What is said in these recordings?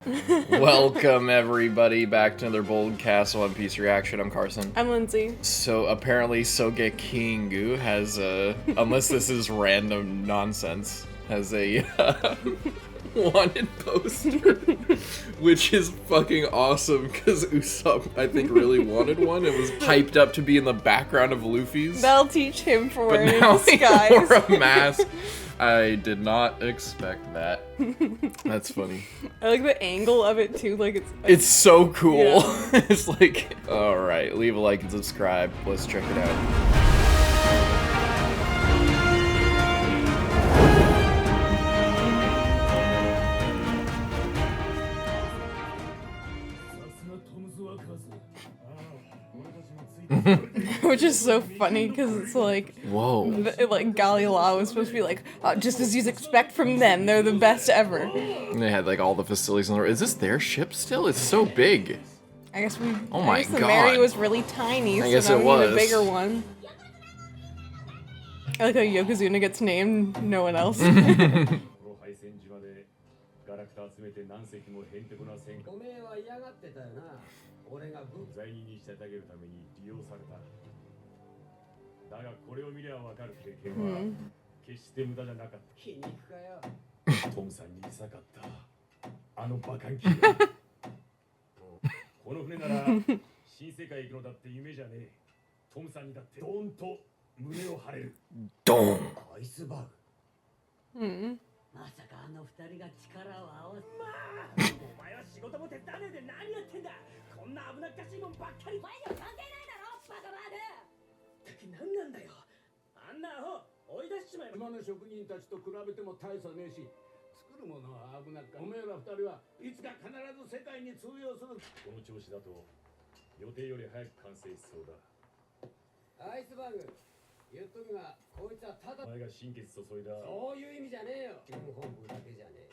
Welcome everybody back to another BOLDcast One Piece reaction. I'm Carson. I'm Lindsay. So apparently Sogekingu has unless this is random nonsense, has a wanted poster, which is fucking awesome because Usopp, I think, really wanted one. It was hyped up to be in the background of Luffy's. That'll teach him for But wearing now a disguise. he wore a mask. I did not expect that. That's funny. I like the angle of it too. Like It's so cool. Yeah. It's like, all right, leave a like and subscribe. Let's check it out. Which is so funny because it's like, Whoa. like Galileo was supposed to be like, just as you'd expect from them, they're the best ever. And they had like all the facilities on the. Is this their ship still? It's so big. I guess we. Oh my I guess the God. Mary was really tiny, I so guess now it we need was. a bigger one. I like how Yokozuna gets named, no one else. Dong. まさかあの二人が力を合わせお前は仕事も手伝わねえで何やってんだこんな危なっかしいもんばっかりお前には関係ないだろバカバカって何なんだよあんなアホ追い出しちまえ今の職人たちと比べても大差ねえし作るものは危なっかおめえら二人はいつか必ず世界に通用するこの調子だと予定より早く完成しそうだアイスバーグ言っとくが、こいつはただお前が心血注いだそういう意味じゃねえよ本部だけじゃね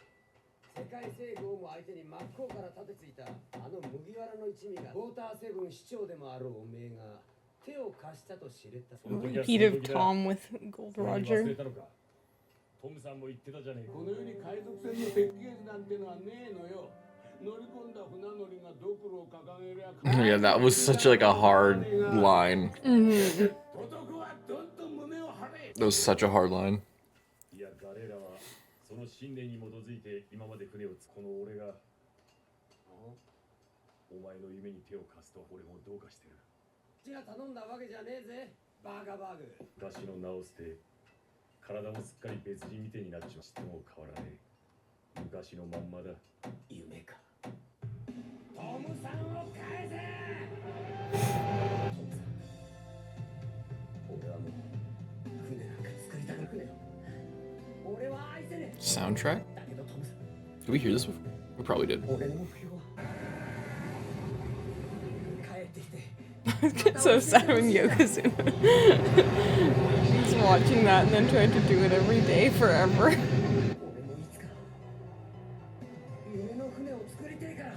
え世界征服も相手に真っ向から立てついたあの麦わらの一味がウォーターセブン市長でもあるおめえが手を貸したと知れた Repeat of Tom with Gold Roger. トムさんも言ってたじゃねえかこの世に海賊船の設計図なんてのはねえのよ乗り込んだ船乗りがドクロを掲げりゃ Yeah, that was such like a hard line. That was such a hard line. いや彼らはその信念に基づいて今まで船をこの俺がお前の夢に手を貸すと俺もどうかしてる血が頼んだわけじゃねえぜバカバグ昔の名を捨て体もすっかり別人みてえになっちまっても変わらねえ昔のまんまだ夢かトムさんを返せトムさん俺はもう船なんか作りたくねえ俺は愛せねえ Soundtrack? だけどトムさん Did we hear this before? We probably did. 俺の目標は帰ってきて It's so sad when Yokozuna is watching that and then trying to do it every day forever. 俺もいつか夢の船を作りてえから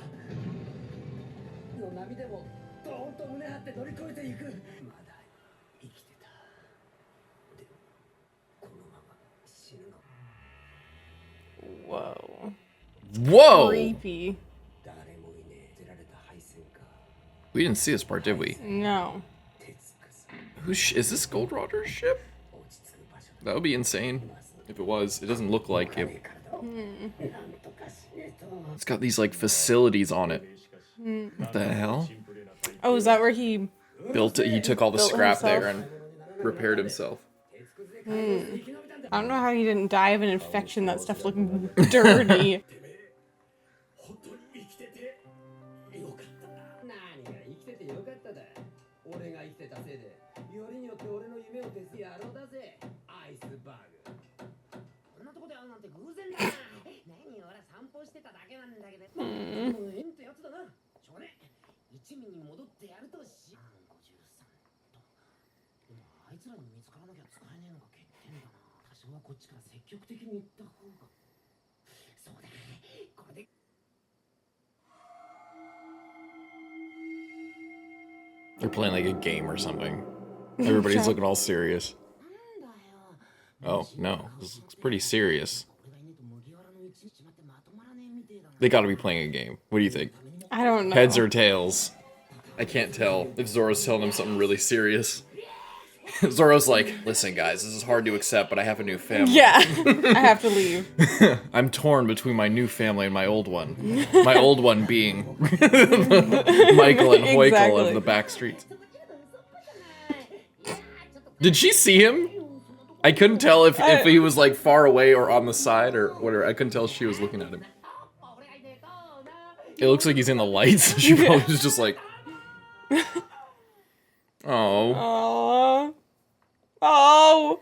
の波でもドーンと胸張って乗り越えていくまだ生きてたでもこのまま死ぬの Whoa. Whoa! Creepy. 誰もいねえ捨てられた配線か We didn't see this part, did we? No. 鉄くず Is this Gold Roger's ship? 落ち着く場所 That would be insane. If it was, it doesn't look like it. 体をなんとかしねえと It's got these like facilities on it. What the hell? Oh, is that where he... Built it. He took all the Built scrap himself. there and repaired himself. 鉄くずで海を生き延びたんだ I don't know how he didn't die of an infection. That stuff looked dirty. 本当に生きててよかったな何が生きててよかっただ俺が生きてたせいでよりによって俺の夢を手伝いやろうだぜアイスバーグこんなとこで会うなんて偶然だな何俺は散歩してただけなんだけどもう変ってやつだなしょうがね一味に戻ってやるとし53とでもあいつらに見つからなきゃ使えねえのが欠点だな多少はこっちから積極的に行った方がそうだこれで They're playing like a game or something. Everybody's looking all serious. Oh, no. This looks pretty serious. They gotta be playing a game. What do you think? I don't know. Heads or tails? I can't tell if Zoro's telling him something really serious. Zoro's like, listen guys, this is hard to accept, but I have a new family. Yeah, I have to leave. I'm torn between my new family and my old one. My old one being Michael and Hoikel Exactly. of the back streets. Did she see him? I couldn't tell if he was like far away or on the side or whatever. I couldn't tell if she was looking at him. It looks like he's in the lights. She probably was just like, oh. Aww. Oh.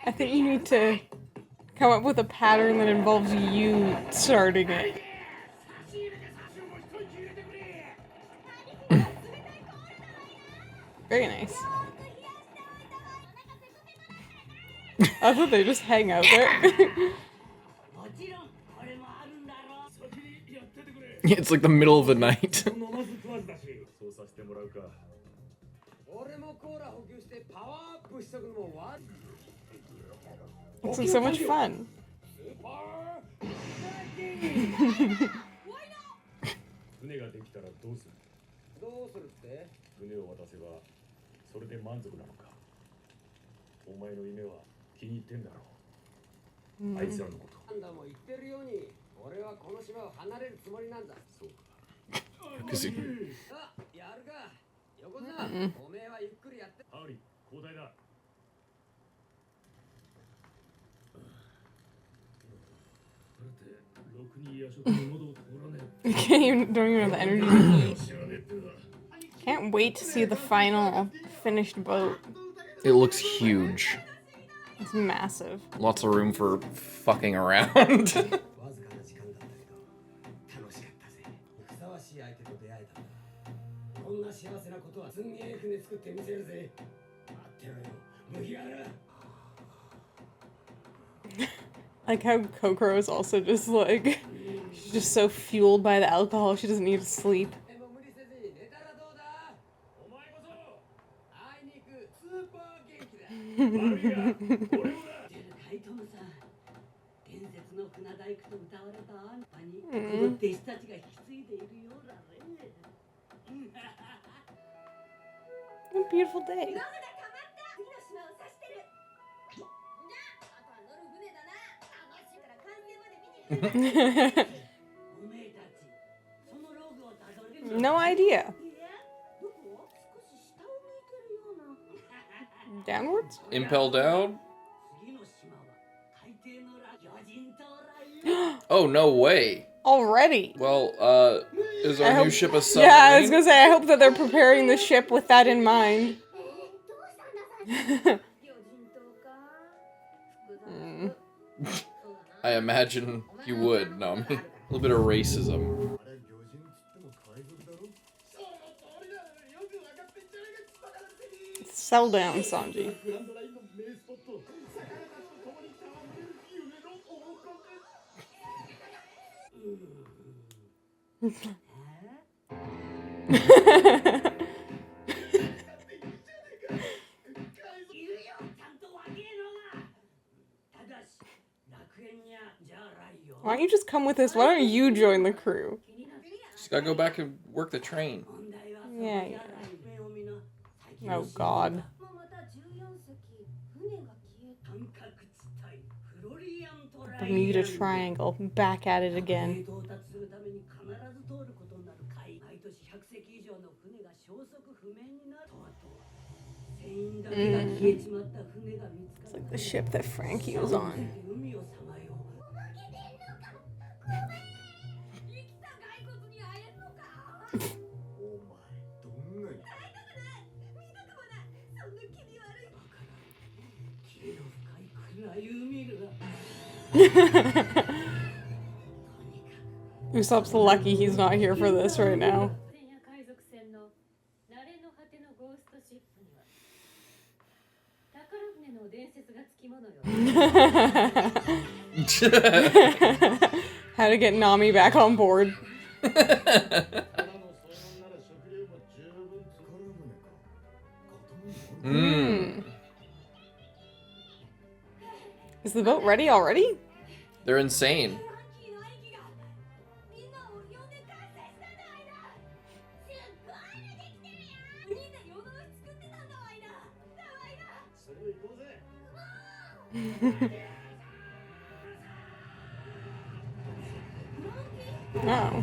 I think you need to come up with a pattern that involves you starting it. Very nice. I thought they just hang out there. It's like the middle of the night. This is so much fun. 船ができたらどうする？どうするって？船を渡せばそれで満足なのか？お前の夢は気に入ってんだろう。あいつらのこと。なんだも言ってるように、俺はこの島を離れるつもりなんだ。そうか。あ、やるか。横澤、おめえはゆっくりやって。ハーリー、交代だ。 Don't even have the energy to eat. Can't wait to see the final finished boat. It looks huge. It's massive. Lots of room for fucking around. Like how Kokoro is also just like, she's just so fueled by the alcohol, she doesn't need to sleep. What a beautiful day. No idea. Downwards? Impel down? Oh, no way. Already? Well, is our new ship a submarine? Yeah, I was gonna say, I hope that they're preparing the ship with that in mind. I imagine you would, Nami. A little bit of racism. Settle down, Sanji. Why don't you just come with us? Why don't you join the crew? Just gotta go back and work the train. Yeah. Oh god. Bermuda Triangle. Back at it again. It's like the ship that Franky was on. Usopp's lucky he's not here for this right now. How to get Nami back on board. Is the boat ready already? They're insane. フランキーの兄貴がみんなを呼んで完成したんだわいな。すっごいのできてるやん。みんな夜通し作ってたんだわいな。だわいな。すぐ行こうぜ。フランキー、 Oh. あん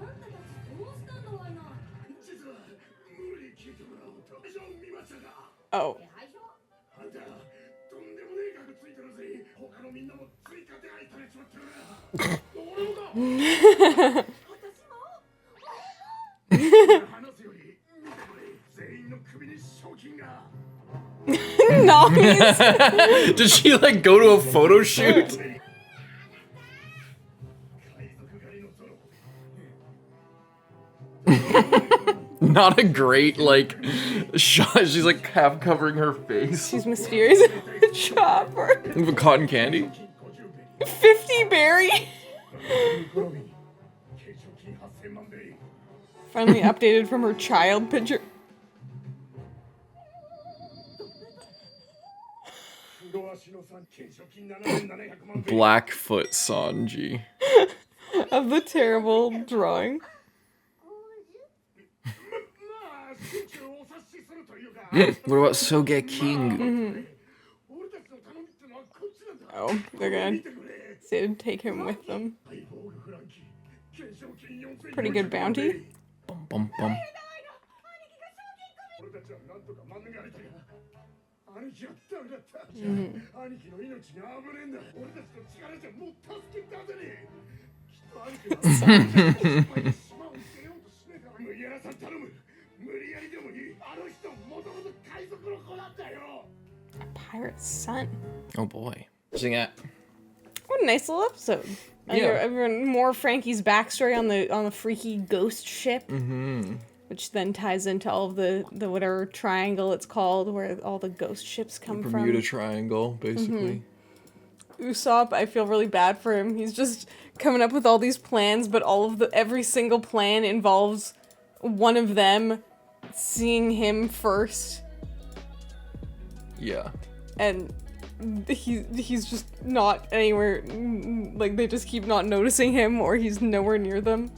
たたちどうしたんだわいな。実は無理聞いてもらおうと見ましたか。 Oh. 手配書。あんたとんでもねえ額ついてるぜ。他のみんなも追加手配されちまってるな。俺もか。私も。話すより見てくれ。全員の首に賞金が。 Nami's. Did she like go to a photo shoot? 海賊狩りの殿。 Not a great like shot. She's like half covering her face She's mysterious. Chopper. with cotton candy. 50 berry. 転び懸賞金8000万ベリー。 Finally updated from her child picture. 黒足のさん懸賞金7700万ベリー。 Blackfoot Sanji. Of the terrible drawing. まあ心中お察しするというか。 What about Sogeking? 俺たちの頼みってのはこっちなんだ。 Oh, they're gonna 見てくれ。 say to take him with them. ハイボーグフランキー懸賞金4000 Pretty good bounty. Bum bum bum. 俺たちはなんとか免れたが兄貴はダメだった。兄貴の命が危ねえんだ。俺たちの力じゃもう助け出せねえ。きっと兄貴は島を捨てようとしねえから。麦わらさん頼む。無理やりでもいい。あの人もともと海賊の子だったよ。 Pirate's son. Oh boy. Sing that. What a nice little episode. Yeah. Everyone, more Frankie's backstory on the freaky ghost ship. Mm-hmm. Which then ties into all of the whatever triangle it's called, where all the ghost ships come Bermuda from. Triangle, basically. Usopp, I feel really bad for him. He's just coming up with all these plans, but every single plan involves one of them seeing him first, Yeah. and he's just not anywhere. Like they just keep not noticing him, or he's nowhere near them.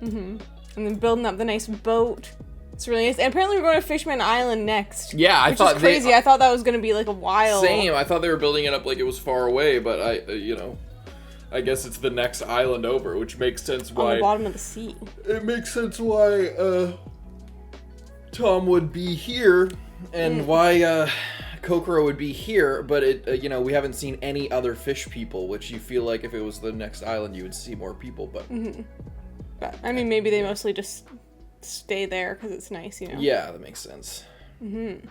And then building up the nice boat. It's really nice. And apparently we're going to Fishman Island next. Yeah, I which thought is crazy. I thought that was going to be like a while. Same. I thought they were building it up like it was far away, but I guess it's the next island over, which makes sense On why. the bottom of the sea. It makes sense why Tom would be here and why Kokoro would be here, but we haven't seen any other fish people, which you feel like if it was the next island you would see more people, but But, I mean, maybe they mostly just stay there because it's nice, you know? yeah, that makes sense. It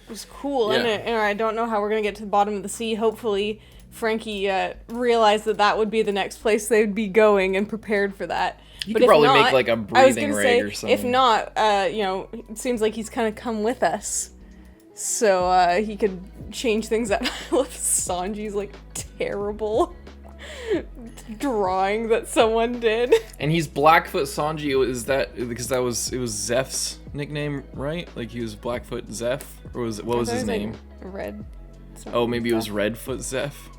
was cool, Yeah. and I don't know how we're going to get to the bottom of the sea. Hopefully, Frankie realized that would be the next place they'd be going and prepared for that. You But could if probably not, make like a I was breathing gonna rig say, or something. if not, it seems like he's kind of come with us. So he could change things up. I love Sanji's like terrible drawing that someone did. And he's Blackfoot Sanji. Is that because it was Zeph's nickname, right? Like he was Blackfoot Zeph, or what was his name? Red. Oh, maybe it was Redfoot Zeph,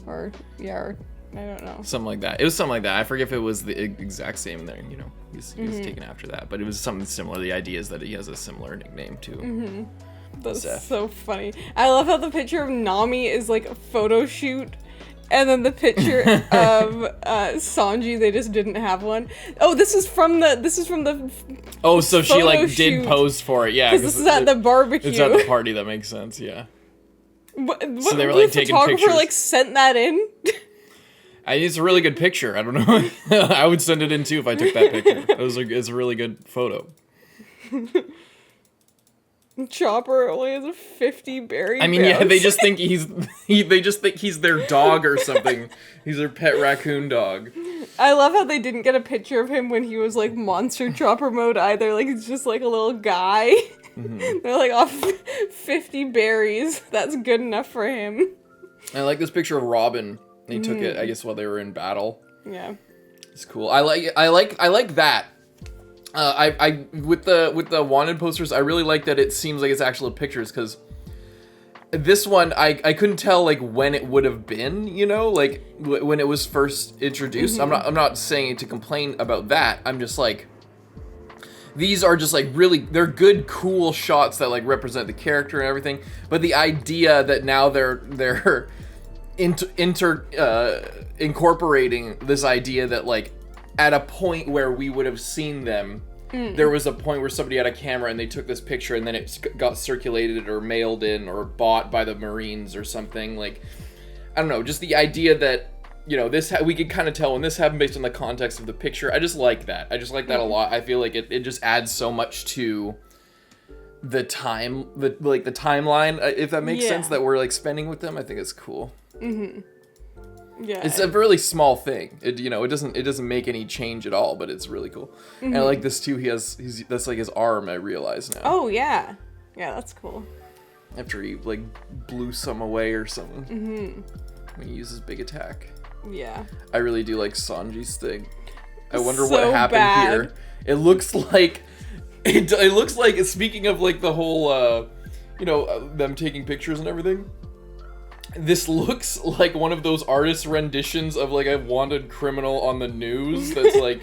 Or I don't know. something like that. It was something like that. I forget if it was the exact same there. You know, he was taken after that, but it was something similar. The idea is that he has a similar nickname too. That's Zeph. so funny. I love how the picture of Nami is like a photo shoot, and then the picture of Sanji, they just didn't have one. Oh, this is from the Oh, so she like Photo did shoot. pose for it, yeah. because this is at the barbecue. It's at the party. That makes sense, yeah. What, So they were, like, the taking photographer pictures. like sent that in. It's a really good picture. I don't know. I would send it in too if I took that picture. It's a really good photo. Chopper only has a 50 berry. I mean, yeah, bounce. they just think he's their dog or something. He's their pet raccoon dog. I love how they didn't get a picture of him when he was like monster chopper mode either. Like he's just like a little guy. They're like off 50 berries. That's good enough for him. I like this picture of Robin. They took it, I guess, while they were in battle. Yeah. It's cool. I like that. I with the wanted posters, I really like that it seems like it's actual pictures because this one, I couldn't tell like when it would have been, you know, like when it was first introduced. I'm not saying to complain about that. I'm just like, these are just like really, they're good, cool shots that like represent the character and everything. But the idea that now they're incorporating this idea that like at a point where we would have seen them, there was a point where somebody had a camera and they took this picture and then it got circulated or mailed in or bought by the Marines or something. Like, I don't know, just the idea that, you know, this we could kind of tell when this happened based on the context of the picture. I just like that. I just like that a lot. I feel like it just adds so much to the time, the timeline, if that makes sense, that we're like spending with them. I think it's cool. Yeah, it's a really small thing. It, you know, it doesn't make any change at all, but it's really cool. And I like this too. That's like his arm. I realize now. Oh yeah, that's cool. After he like blew some away or something. When he uses big attack. Yeah. I really do like Sanji's thing. I wonder what happened here. It looks like it looks like, speaking of like the whole you know, them taking pictures and everything. This looks like one of those artist renditions of like a wanted criminal on the news that's like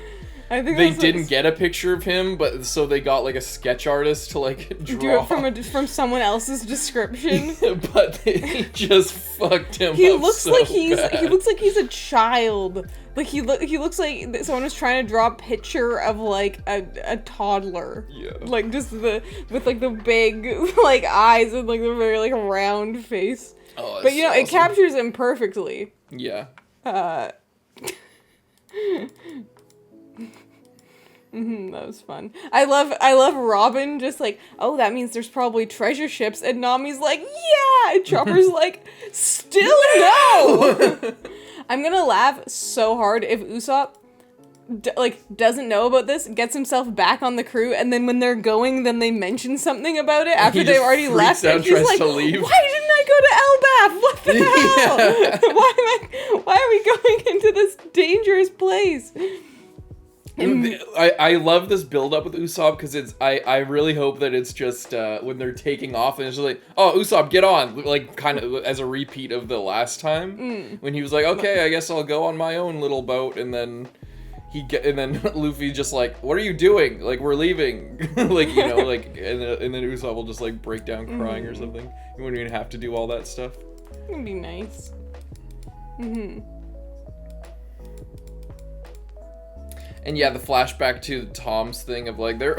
I think they didn't get a picture of him, but so they got like a sketch artist to like draw. Do it from someone else's description. But they just fucked him up. He looks like he's a child. Like he looks like someone was trying to draw a picture of like a toddler. Yeah. Like just with like the big like eyes and like the very like round face. Oh, but you know, awesome. It captures him perfectly. Yeah. That was fun. I love Robin just like, oh, that means there's probably treasure ships, and Nami's like, yeah, and Chopper's like, still no. I'm gonna laugh so hard if Usopp doesn't know about this, gets himself back on the crew, and then when they're going, then they mention something about it after they've already left, and he's like, why didn't I go to Elbaf? What the hell? Why are we going into this dangerous place? I love this build up with Usopp because I really hope that it's just when they're taking off and it's just like, oh, Usopp, get on, like kind of as a repeat of the last time when he was like, okay, I guess I'll go on my own little boat, and then Luffy just like, what are you doing? Like, we're leaving. Like, you know, like, and then Usopp will just like break down crying or something. You wouldn't even have to do all that stuff. It'd be nice. And yeah, the flashback to Tom's thing of like, they're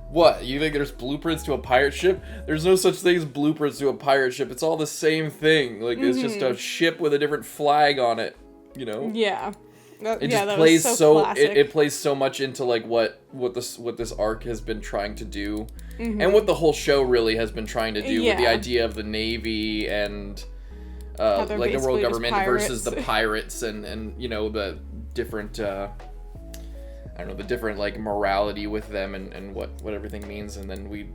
what? You think there's blueprints to a pirate ship? There's no such thing as blueprints to a pirate ship. It's all the same thing. Like, it's just a ship with a different flag on it, you know? Yeah. It just plays it plays so much into like what this arc has been trying to do, and what the whole show really has been trying to do with the idea of the Navy and like the world government versus the pirates, and you know, the different I don't know, the different like morality with them and what everything means. And then we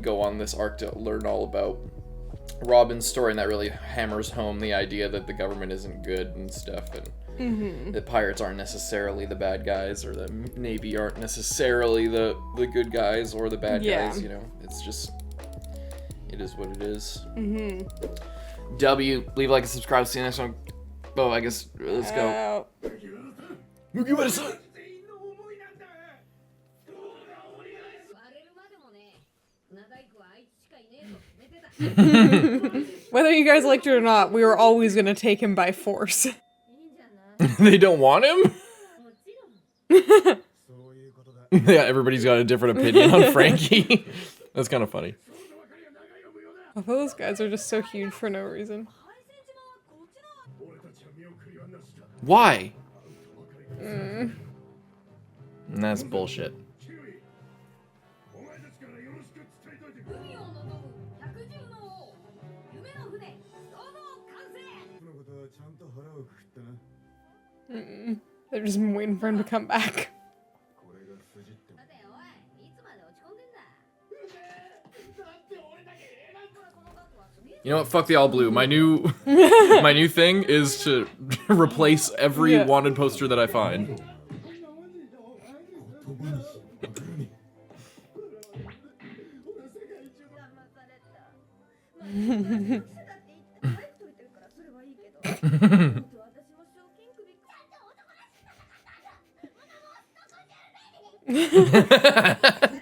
go on this arc to learn all about Robin's story, and that really hammers home the idea that the government isn't good and stuff, and the pirates aren't necessarily the bad guys, or the Navy aren't necessarily the good guys or the bad guys, you know. It's just, it is what it is. W, leave a like and subscribe. See you next one. Oh, I guess, let's go. Whether you guys liked it or not, we were always gonna take him by force. They don't want him? Yeah, everybody's got a different opinion on Franky. That's kind of funny. I thought those guys are just so huge for no reason. Why? That's bullshit. They're just waiting for him to come back. You know what? Fuck the all blue. My new thing is to replace every wanted poster that I find.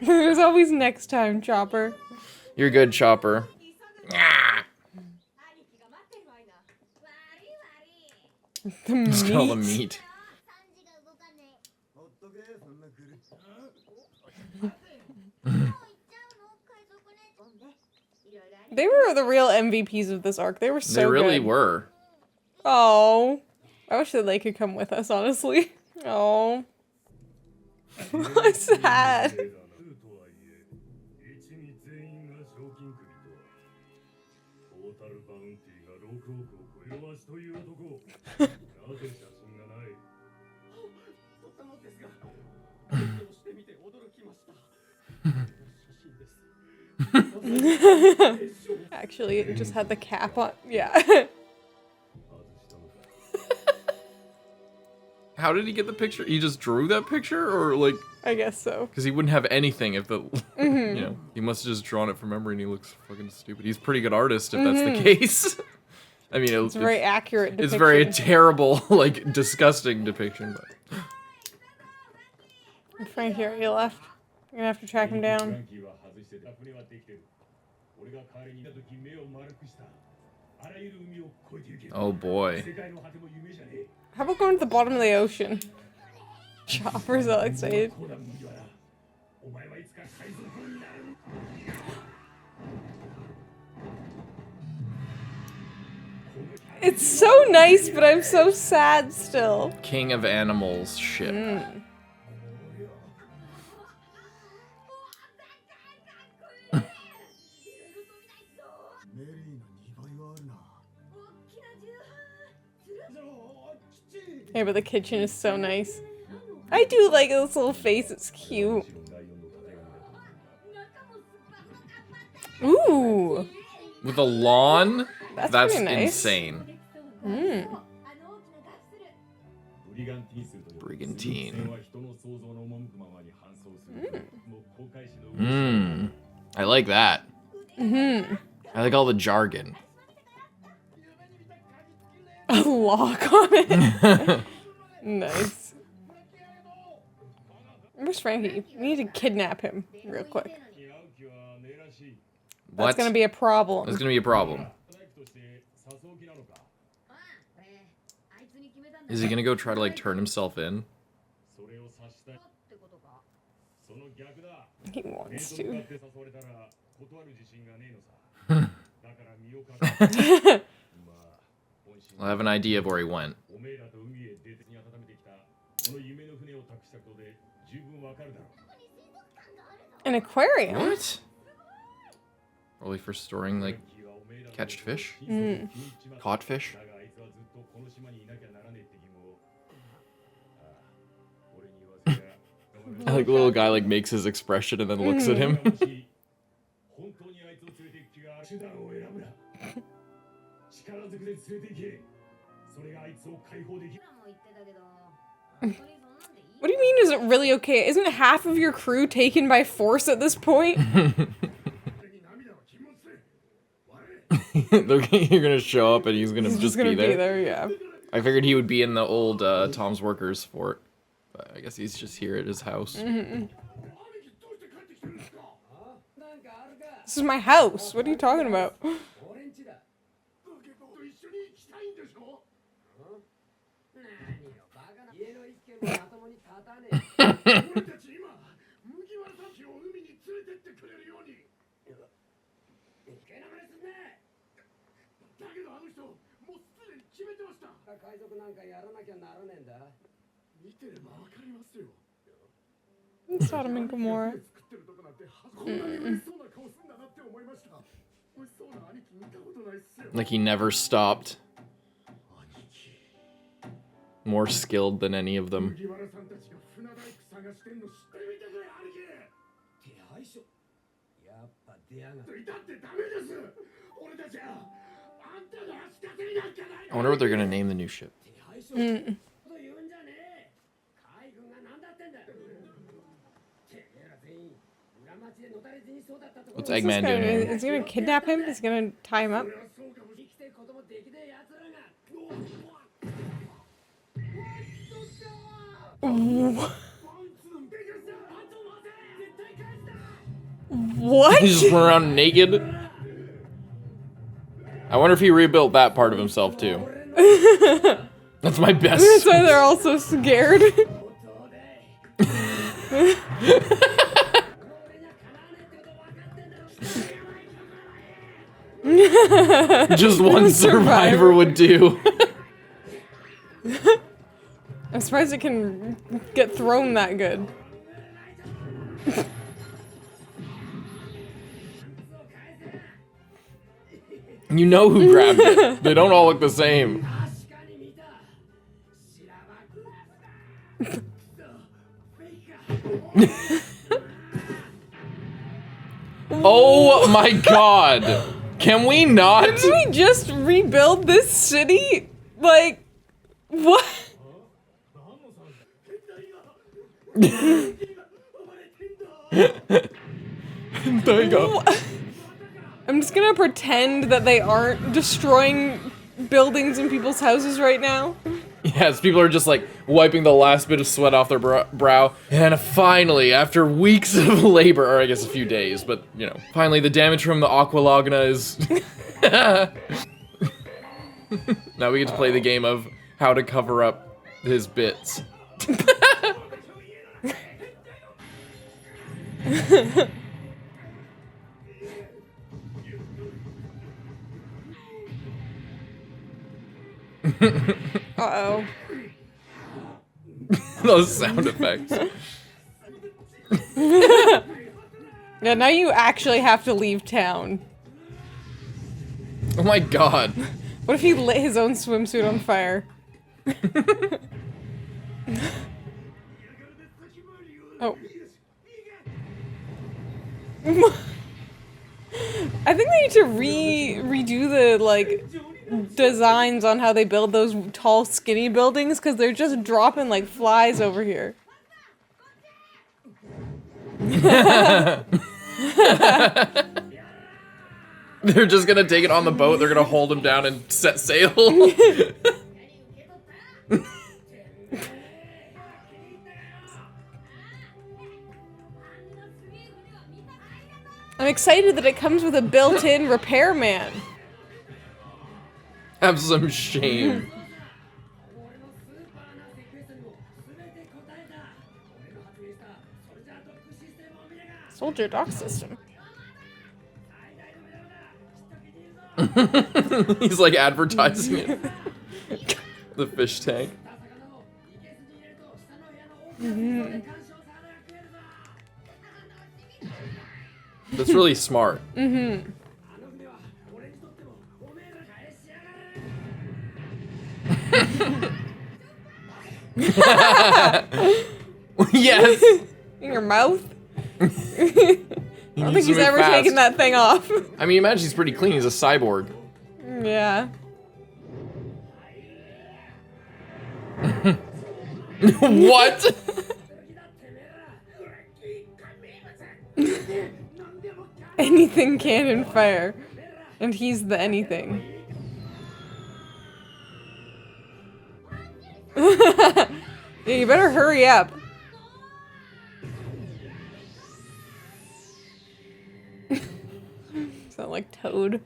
There's always next time, Chopper. You're good, Chopper. The Just all the meat. meat. They were the real MVPs of this arc. They were so They really good. were. Oh, I wish that they could come with us, honestly. Oh, sad. してみて驚きました。写真です。 Actually, it just had the cap on. Yeah. How did he get the picture? He just drew that picture, or like? I guess so. Because he wouldn't have anything if the, you know, he must have just drawn it from memory, and he looks fucking stupid. He's a pretty good artist if that's the case. I mean, It's a very accurate depiction. It's very terrible, like disgusting depiction. But Frankie already left. You're gonna have to track him down. oh boy. How about going to the bottom of the ocean? Chopper's all excited. It's so nice, but I'm so sad still. King of Animals ship. Yeah, but the kitchen is so nice. I do like this little face, it's cute. Ooh. With a lawn? That's pretty nice. Insane. Brigantine. I like that. I like all the jargon. A lock on it. Nice. Where's Frankie? We need to kidnap him real quick. What? That's gonna be a problem. That's gonna be a problem. Is he gonna go try to like turn himself in? He wants to. I have an idea of where he went. An aquarium? What? Probably for storing like catched fish? Caught fish? I like the little guy like makes his expression and then looks at him. What do you mean is it really okay? Isn't half of your crew taken by force at this point? You're gonna show up and he's gonna He's just gonna be there. Yeah. I figured he would be in the old Tom's Workers fort. But I guess he's just here at his house. This is my house. What are you talking about? Sodom and Gomorrah. Like he never stopped. More skilled than any of them. I wonder what they're gonna name the new ship. What's Eggman doing here? Is he gonna kidnap him? Is he gonna tie him up? What? He's just running around naked. I wonder if he rebuilt that part of himself too. That's my best. That's why they're all so scared. Just one survivor would do. I'm surprised it can get thrown that good. You know who grabbed it. They don't all look the same. Oh my god. Can we not? Didn't we just rebuild this city? Like, what? There you go. I'm just gonna pretend that they aren't destroying buildings in people's houses right now. Yes, people are just like wiping the last bit of sweat off their brow. And finally, after weeks of labor, or I guess a few days, but you know, finally the damage from the Aqualagna is... Now we get to play the game of how to cover up his bits. Uh-oh. Those sound effects. Yeah, now you actually have to leave town. Oh my god. What if he lit his own swimsuit on fire? Oh. I think they need to redo the, like, designs on how they build those tall, skinny buildings, because they're just dropping like flies over here. They're just gonna take it on the boat, they're gonna hold him down and set sail. I'm excited that it comes with a built-in repairman. Have some shame. Soldier dock system. He's like advertising it. The fish tank. Mm-hmm. That's really smart. Mm-hmm. Yes. In your mouth? I don't think he's ever taken that thing off. I mean, imagine he's pretty clean. He's a cyborg. Yeah. What? Anything cannon fire. And he's the anything. Yeah, you better hurry up. Sound like Toad.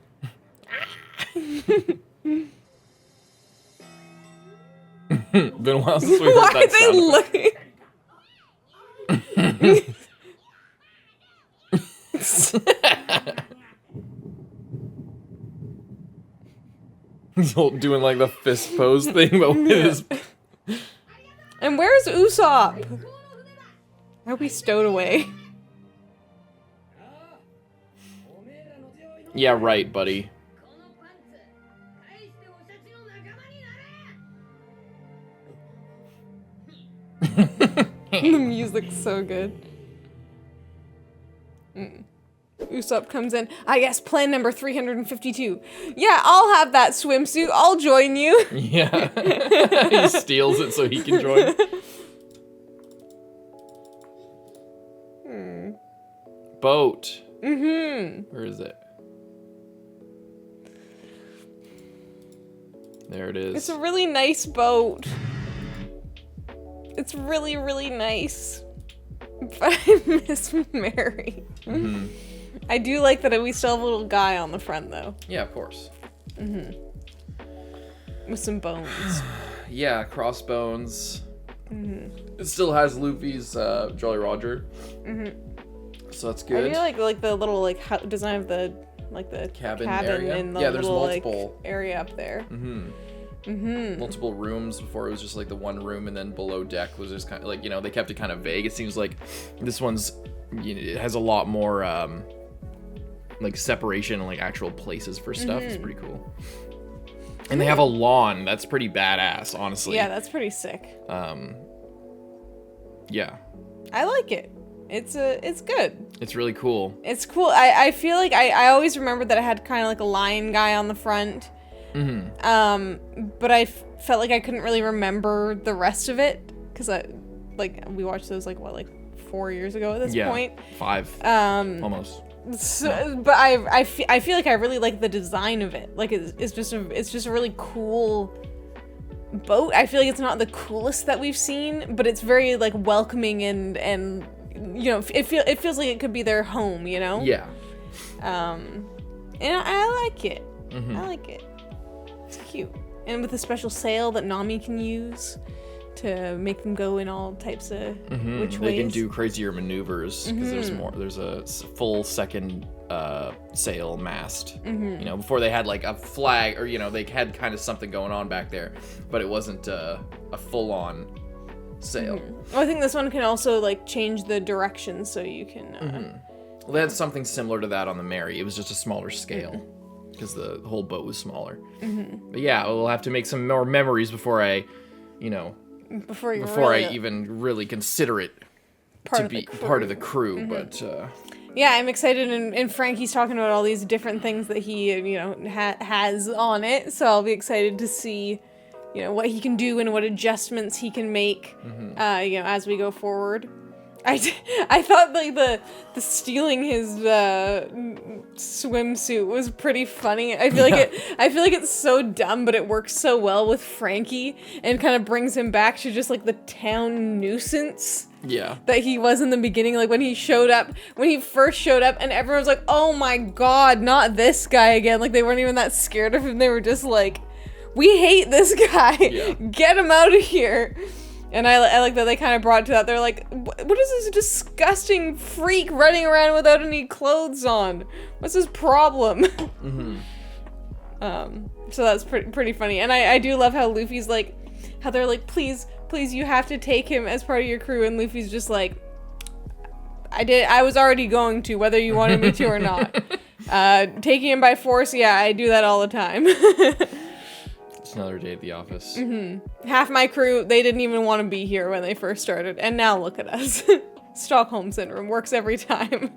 Been a while since we heard Why that are they looking? He's doing like the fist pose thing, but with his... And where's Usopp? I hope he's stowed away. Yeah, right, buddy. The music's so good. Usopp comes in. I guess plan number 352. Yeah, I'll have that swimsuit. I'll join you. Yeah. He steals it so he can join. boat. Mm-hmm. Where is it? There it is. It's a really nice boat. It's really, really nice. But I miss Mary. Mm-hmm. I do like that we still have a little guy on the front, though. Yeah, of course. Mm-hmm. With some bones. Yeah, crossbones. Mm-hmm. It still has Luffy's Jolly Roger. Mm-hmm. So that's good. I do like the little design of the cabin cabin area. and the Yeah, there's little multiple area up there. Mm-hmm. Mm-hmm. Multiple rooms. Before it was just like the one room, and then below deck was just kind of like, they kept it kind of vague. It seems like this one's, it has a lot more like separation and like actual places for stuff. It's pretty cool. And they have a lawn. That's pretty badass, honestly. Yeah, that's pretty sick. Yeah. I like it. It's good. It's really cool. It's cool. I feel like I always remembered that it had kind of like a lion guy on the front. Mm-hmm. But I felt like I couldn't really remember the rest of it because we watched those 4 years ago at this point. 5. Almost. So, but I feel like I really like the design of it. Like it's just a really cool boat. I feel like it's not the coolest that we've seen, but it's very like welcoming and it feels like it could be their home, Yeah. And I like it. Mm-hmm. I like it. It's cute. And with a special sail that Nami can use to make them go in all types of which ways. They can do crazier maneuvers because there's a full second sail mast. Before they had like a flag or they had kind of something going on back there, but it wasn't a full-on sail. Well, I think this one can also like change the direction so you can Well, they had something similar to that on the Mary. It was just a smaller scale because the whole boat was smaller. But yeah, we'll have to make some more memories before I even really consider it to be part of the crew. But yeah, I'm excited, and Franky's talking about all these different things that he has on it, so I'll be excited to see what he can do and what adjustments he can make as we go forward. I thought like the stealing his swimsuit was pretty funny. I feel like it's so dumb, but it works so well with Franky and kind of brings him back to just like the town nuisance. Yeah. That he was in the beginning, like when he first showed up and everyone was like, "Oh my god, not this guy again." Like they weren't even that scared of him. They were just like, "We hate this guy. Yeah. Get him out of here." And I like that they kind of brought to that. They're like, what is this disgusting freak running around without any clothes on? What's his problem? So that's pretty funny. And I do love how Luffy's like, how they're like, please, you have to take him as part of your crew. And Luffy's just like, I was already going to, whether you wanted me to or not. Taking him by force, yeah, I do that all the time. Another day at the office. Half my crew, they didn't even want to be here when they first started, and now look at us. Stockholm syndrome works every time.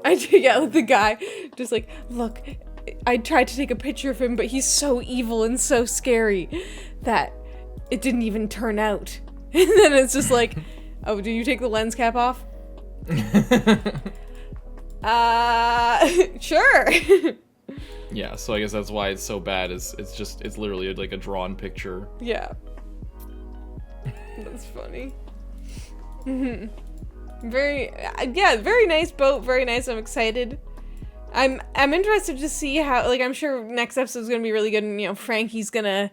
I do, yeah, with the guy just like, look, I tried to take a picture of him, but he's so evil and so scary that it didn't even turn out. And then it's just like, oh, do you take the lens cap off? Sure. Yeah, so I guess that's why it's so bad. It's literally like a drawn picture. Yeah. That's funny. Very nice boat. Very nice. I'm excited. I'm interested to see how. Like, I'm sure next episode's gonna be really good, and Franky's gonna,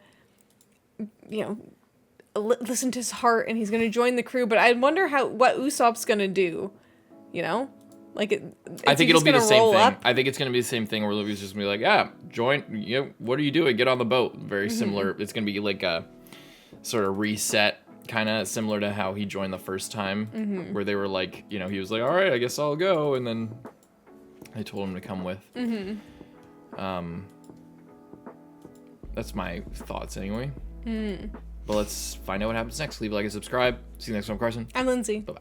listen to his heart, and he's gonna join the crew. But I wonder what Usopp's gonna do. Like I think it'll be the same thing. I think it's gonna be the same thing where Luffy's just gonna be like, yeah, join. What are you doing? Get on the boat. Very similar. It's gonna be like a sort of reset, kind of similar to how he joined the first time, where they were like, he was like, all right, I guess I'll go, and then I told him to come with. That's my thoughts anyway. But let's find out what happens next. Leave a like and subscribe. See you next time, Carson. I'm Lindsay. Bye bye.